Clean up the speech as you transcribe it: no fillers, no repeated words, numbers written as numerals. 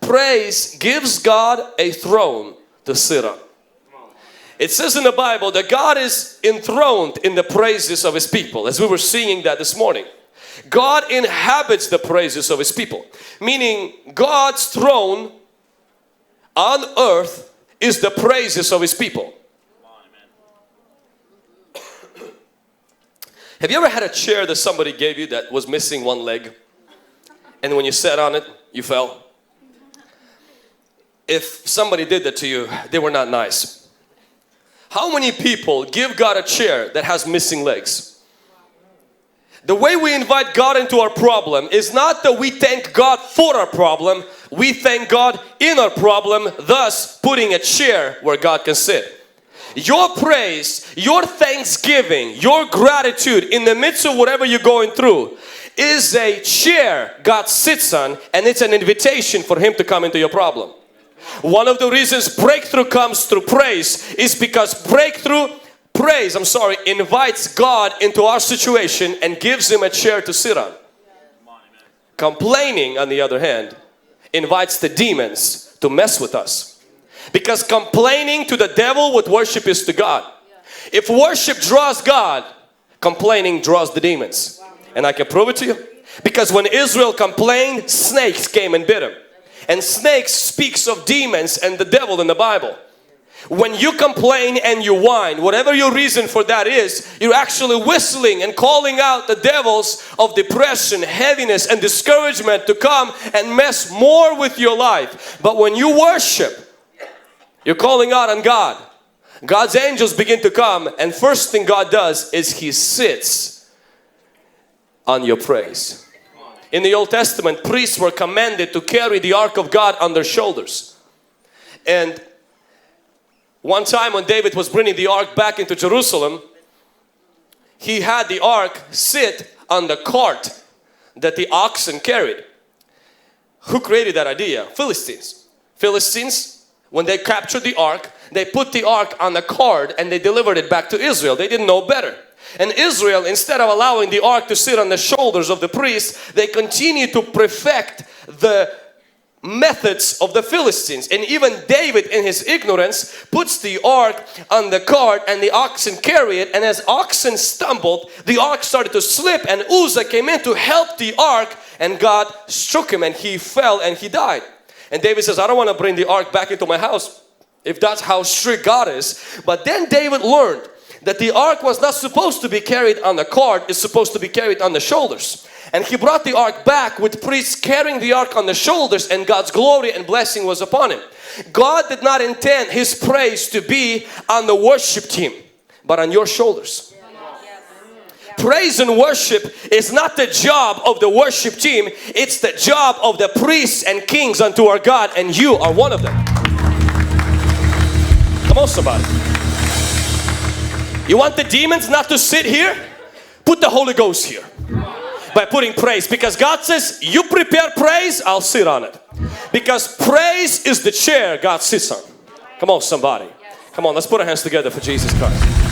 praise gives God a throne to sit on. It says in the Bible that God is enthroned in the praises of His people, as we were singing that this morning. God inhabits the praises of His people, meaning God's throne on earth is the praises of His people. Have you ever had a chair that somebody gave you that was missing one leg, and when you sat on it you fell? If somebody did that to you, they were not nice. How many people give God a chair that has missing legs? The way we invite God into our problem is not that we thank God for our problem. We thank God in our problem, thus putting a chair where God can sit. Your praise, your thanksgiving, your gratitude in the midst of whatever you're going through is a chair God sits on, and it's an invitation for Him to come into your problem. One of the reasons breakthrough comes through praise is because praise invites God into our situation and gives Him a chair to sit on. Complaining, on the other hand, invites the demons to mess with us. Because complaining to the devil, what worship is to God. If worship draws God, complaining draws the demons. And I can prove it to you. Because when Israel complained, snakes came and bit him. And snakes speaks of demons and the devil in the Bible. When you complain and you whine, whatever your reason for that is, you're actually whistling and calling out the devils of depression, heaviness and discouragement to come and mess more with your life. But when you worship, you're calling out on God. God's angels begin to come, and first thing God does is He sits on your praise. In the Old Testament, priests were commanded to carry the ark of God on their shoulders. And one time when David was bringing the ark back into Jerusalem, he had the ark sit on the cart that the oxen carried. Who created that idea? Philistines. Philistines, when they captured the ark, they put the ark on the cart and they delivered it back to Israel. They didn't know better. And Israel, instead of allowing the ark to sit on the shoulders of the priests, they continued to perfect the methods of the Philistines. And even David, in his ignorance, puts the ark on the cart and the oxen carry it. And as oxen stumbled, the ark started to slip, and Uzzah came in to help the ark, and God struck him and he fell and he died. And David says, I don't want to bring the ark back into my house if that's how strict God is. But then David learned that the ark was not supposed to be carried on the cart, it's supposed to be carried on the shoulders. And he brought the ark back with priests carrying the ark on the shoulders, and God's glory and blessing was upon him. God did not intend His praise to be on the worship team, but on your shoulders. Praise and worship is not the job of the worship team, it's the job of the priests and kings unto our God, and you are one of them. Come on, somebody. You want the demons not to sit here? Put the Holy Ghost here by putting praise, because God says, you prepare praise, I'll sit on it. Because praise is the chair God sits on. Come on, somebody. Come on, let's put our hands together for Jesus Christ.